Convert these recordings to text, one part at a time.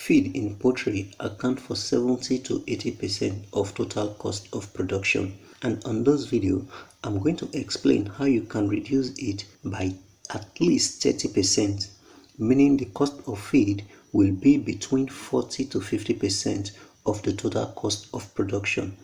Feed in poultry account for 70 to 80% of total cost of production, and on this video I'm going to explain how you can reduce it by at least 30%, meaning the cost of feed will be between 40 to 50% of the total cost of production.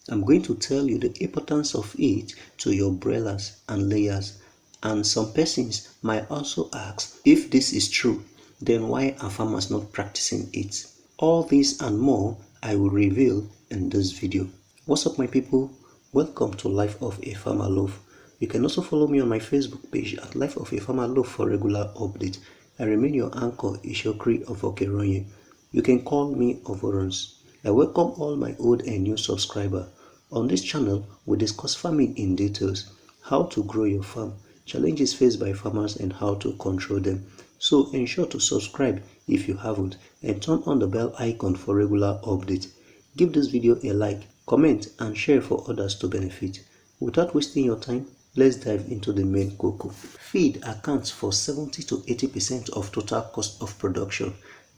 I'm going to tell you the importance of it to your broilers and layers, and some persons might also ask, if this is true, then why are farmers not practicing it? All this and more I will reveal in this video. What's up my people? Welcome to Life of a Farmer Loaf. You can also follow me on my Facebook page at Life of a Farmer Loaf for regular updates. I remain your anchor, Ishokri of Okeronye. You can call me Ovorons. I welcome all my old and new subscribers. On this channel, we discuss farming in details, how to grow your farm, challenges faced by farmers and how to control them. So ensure to subscribe if you haven't and turn on the bell icon for regular updates. Give this video a like, comment and share for others to benefit. Without wasting your time, let's dive into the main cocoa. Feed accounts for 70 to 80% of total cost of production,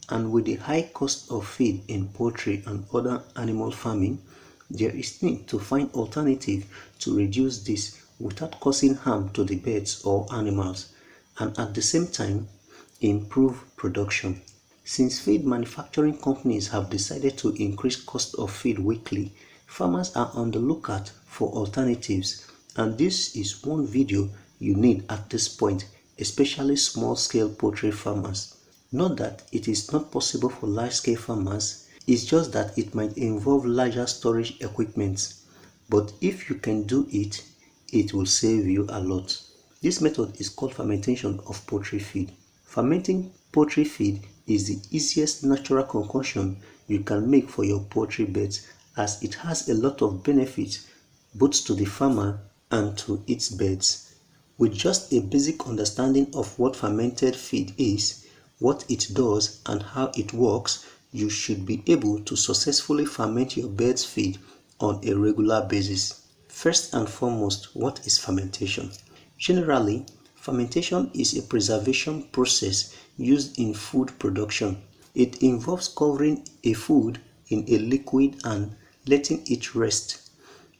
and with the high cost of feed in poultry and other animal farming, there is need to find alternative to reduce this without causing harm to the birds or animals, and at the same time improve production. Since feed manufacturing companies have decided to increase cost of feed weekly, farmers are on the lookout for alternatives, and this is one video you need at this point, especially small-scale poultry farmers. Not that it is not possible for large-scale farmers, it's just that it might involve larger storage equipment, but if you can do it, it will save you a lot. This method is called fermentation of poultry feed. Fermenting poultry feed is the easiest natural concoction you can make for your poultry beds, as it has a lot of benefits both to the farmer and to its birds. With just a basic understanding of what fermented feed is, what it does and how it works, you should be able to successfully ferment your bird's feed on a regular basis. First and foremost, what is fermentation? Generally, fermentation is a preservation process used in food production. It involves covering a food in a liquid and letting it rest.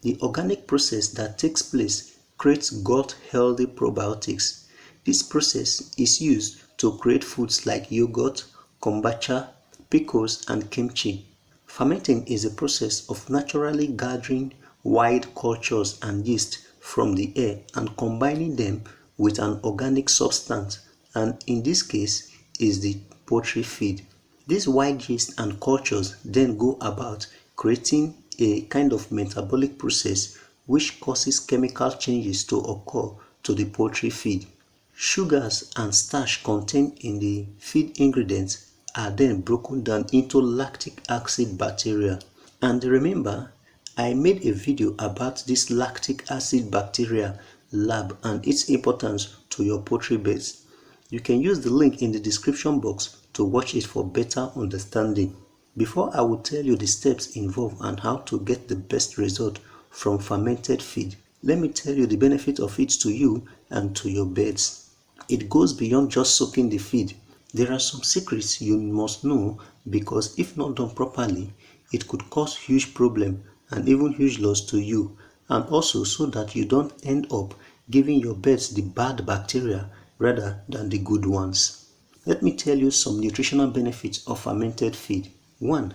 The organic process that takes place creates gut-healthy probiotics. This process is used to create foods like yogurt, kombucha, pickles, and kimchi. Fermenting is a process of naturally gathering wild cultures and yeast from the air and combining them with an organic substance, and in this case is the poultry feed. These wild yeast and cultures then go about creating a kind of metabolic process which causes chemical changes to occur to the poultry feed. Sugars and starch contained in the feed ingredients are then broken down into lactic acid bacteria. And remember, I made a video about this lactic acid bacteria lab and its importance to your poultry beds. You can use the link in the description box to watch it for better understanding. Before I will tell you the steps involved and how to get the best result from fermented feed, let me tell you the benefit of it to you and to your birds. It goes beyond just soaking the feed. There are some secrets you must know, because if not done properly, it could cause huge problem and even huge loss to you, and also so that you don't end up giving your birds the bad bacteria rather than the good ones. Let me tell you some nutritional benefits of fermented feed. 1.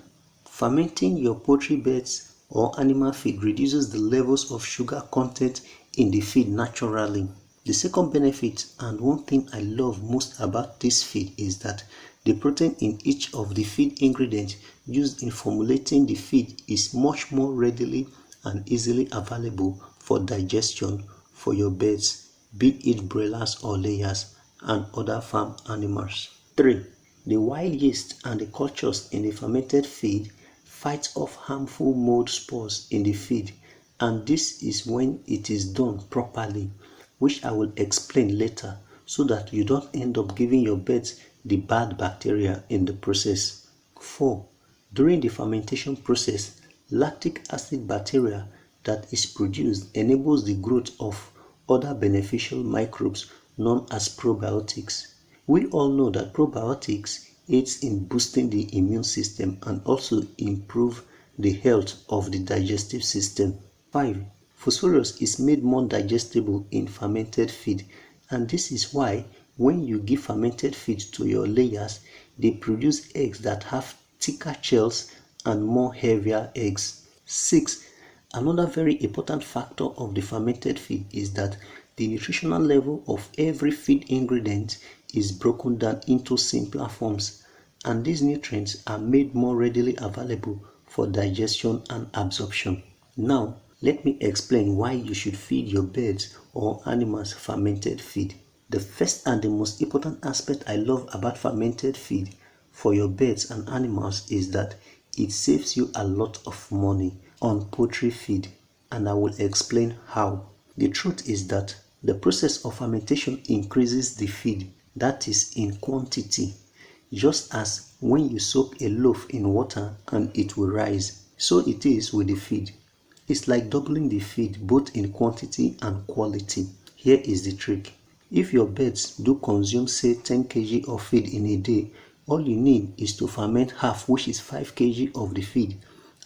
Fermenting your poultry beds or animal feed reduces the levels of sugar content in the feed naturally. The second benefit, and one thing I love most about this feed, is that the protein in each of the feed ingredients used in formulating the feed is much more readily and easily available for digestion for your birds, be it broilers or layers, and other farm animals. 3. The wild yeast and the cultures in the fermented feed fight off harmful mold spores in the feed, and this is when it is done properly, which I will explain later, so that you don't end up giving your birds the bad bacteria in the process. 4. During the fermentation process, lactic acid bacteria that is produced enables the growth of other beneficial microbes known as probiotics. We all know that probiotics aids in boosting the immune system and also improve the health of the digestive system. 5. Phosphorus is made more digestible in fermented feed, and this is why when you give fermented feed to your layers, they produce eggs that have thicker shells and more heavier eggs. 6. Another very important factor of the fermented feed is that the nutritional level of every feed ingredient is broken down into simpler forms, and these nutrients are made more readily available for digestion and absorption. Now, let me explain why you should feed your birds or animals fermented feed. The first and the most important aspect I love about fermented feed for your birds and animals is that it saves you a lot of money on poultry feed, and I will explain how. The truth is that the process of fermentation increases the feed, that is in quantity, just as when you soak a loaf in water and it will rise, so it is with the feed. It's like doubling the feed both in quantity and quality. Here is the trick. If your birds do consume say 10 kg of feed in a day, all you need is to ferment half, which is 5 kg of the feed,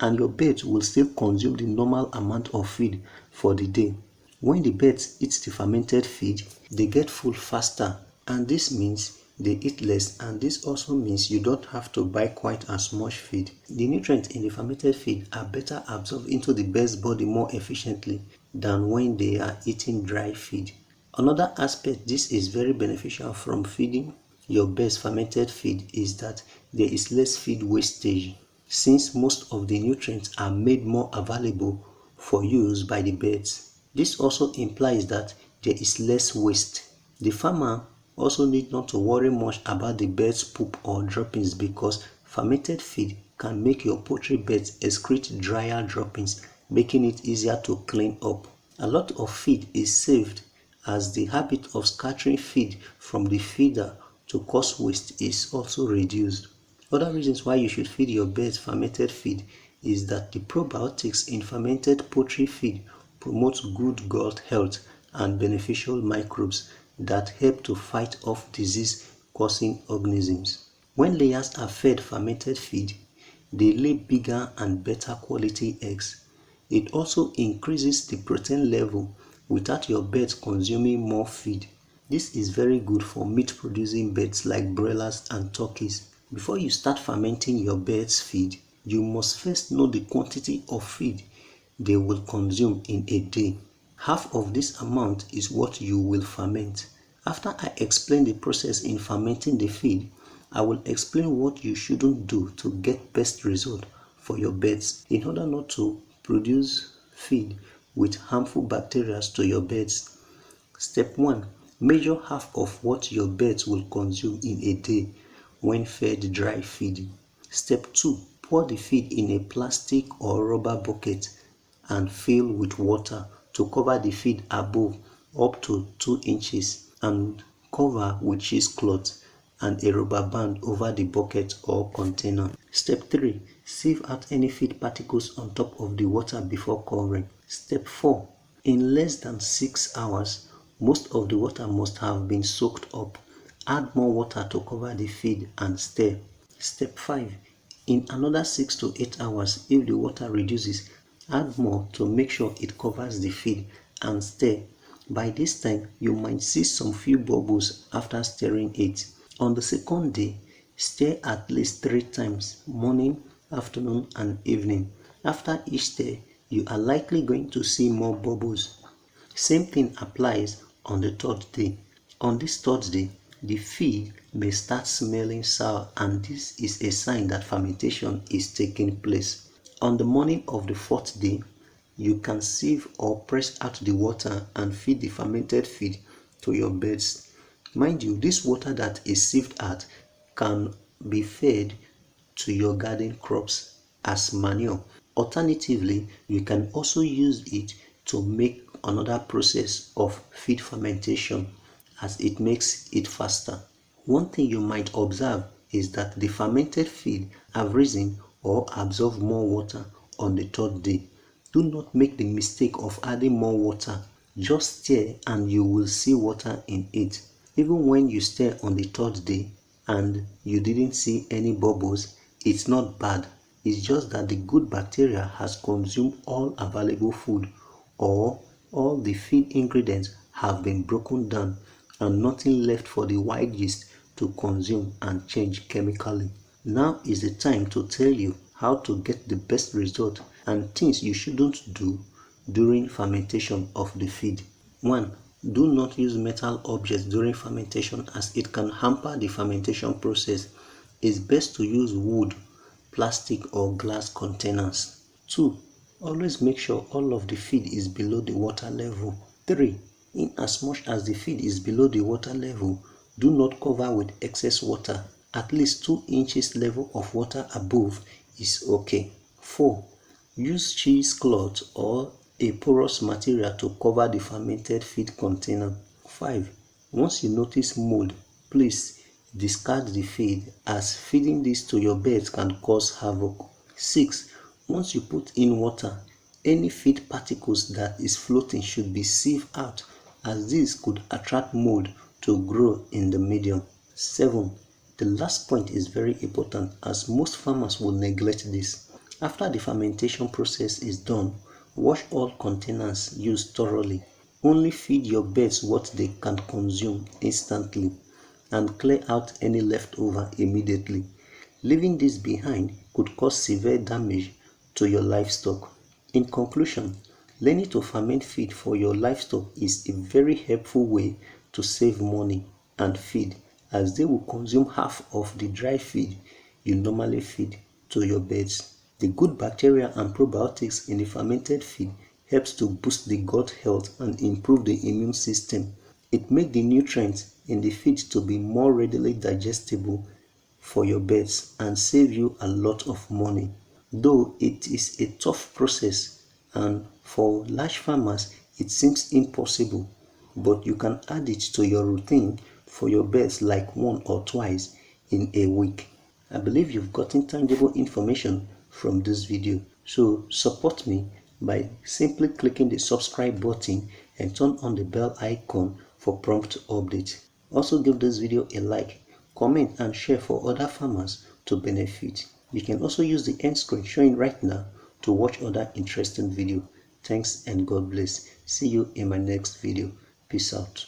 and your birds will still consume the normal amount of feed for the day. When the birds eat the fermented feed, they get full faster, and this means they eat less, and this also means you don't have to buy quite as much feed. The nutrients in the fermented feed are better absorbed into the bird's body more efficiently than when they are eating dry feed. Another aspect this is very beneficial from feeding your birds fermented feed is that there is less feed wastage, since most of the nutrients are made more available for use by the birds. This also implies that there is less waste. The farmer also need not to worry much about the bird's poop or droppings, because fermented feed can make your poultry beds excrete drier droppings, making it easier to clean up. A lot of feed is saved as the habit of scattering feed from the feeder to cause waste is also reduced. Other reasons why you should feed your birds fermented feed is that the probiotics in fermented poultry feed promote good gut health and beneficial microbes that help to fight off disease-causing organisms. When layers are fed fermented feed, they lay bigger and better quality eggs. It also increases the protein level without your birds consuming more feed. This is very good for meat-producing birds like broilers and turkeys. Before you start fermenting your birds' feed, you must first know the quantity of feed they will consume in a day. Half of this amount is what you will ferment. After I explain the process in fermenting the feed, I will explain what you shouldn't do to get best result for your birds in order not to produce feed with harmful bacteria to your birds. Step 1. Measure half of what your birds will consume in a day when fed dry feed. Step 2. Pour the feed in a plastic or rubber bucket and fill with water to cover the feed above up to 2 inches and cover with cheesecloth and a rubber band over the bucket or container. Step 3. Sieve out any feed particles on top of the water before covering. Step 4. In less than 6 hours, most of the water must have been soaked up. Add more water to cover the feed and stir. Step 5. In another 6 to 8 hours, if the water reduces, add more to make sure it covers the feed and stir. By this time, you might see some few bubbles after stirring it. On the second day, stir at least 3 times, morning, afternoon, and evening. After each stir, you are likely going to see more bubbles. Same thing applies on the third day. On this third day, the feed may start smelling sour, and this is a sign that fermentation is taking place. On the morning of the fourth day, you can sieve or press out the water and feed the fermented feed to your birds. Mind you, this water that is sieved out can be fed to your garden crops as manure. Alternatively, you can also use it to make another process of feed fermentation, as it makes it faster. One thing you might observe is that the fermented feed have risen or absorbed more water on the third day. Do not make the mistake of adding more water. Just stir and you will see water in it. Even when you stir on the third day, and you didn't see any bubbles, it's not bad. It's just that the good bacteria has consumed all available food, or all the feed ingredients have been broken down and nothing left for the wild yeast to consume and change chemically. Now is the time to tell you how to get the best result and things you shouldn't do during fermentation of the feed. 1. Do not use metal objects during fermentation as it can hamper the fermentation process. It's best to use wood, plastic or glass containers. 2. Always make sure all of the feed is below the water level. 3. In as much as the feed is below the water level, do not cover with excess water. At least 2 inches level of water above is okay. 4. Use cheesecloth or a porous material to cover the fermented feed container. 5. Once you notice mold, please discard the feed as feeding this to your birds can cause havoc. 6. Once you put in water, any feed particles that is floating should be sieved out as this could attract mold to grow in the medium. 7. The last point is very important as most farmers will neglect this. After the fermentation process is done, wash all containers used thoroughly. Only feed your birds what they can consume instantly and clear out any leftover immediately. Leaving this behind could cause severe damage to your livestock. In conclusion, learning to ferment feed for your livestock is a very helpful way to save money and feed, as they will consume half of the dry feed you normally feed to your birds. The good bacteria and probiotics in the fermented feed helps to boost the gut health and improve the immune system. It makes the nutrients in the feed to be more readily digestible for your birds and save you a lot of money. Though it is a tough process and for large farmers it seems impossible, but you can add it to your routine for your birds like 1 or twice in a week. I believe you've gotten tangible information from this video, so support me by simply clicking the subscribe button and turn on the bell icon for prompt updates. Also give this video a like, comment and share for other farmers to benefit. You can also use the end screen showing right now to watch other interesting videos. Thanks and God bless. See you in my next video. Peace out.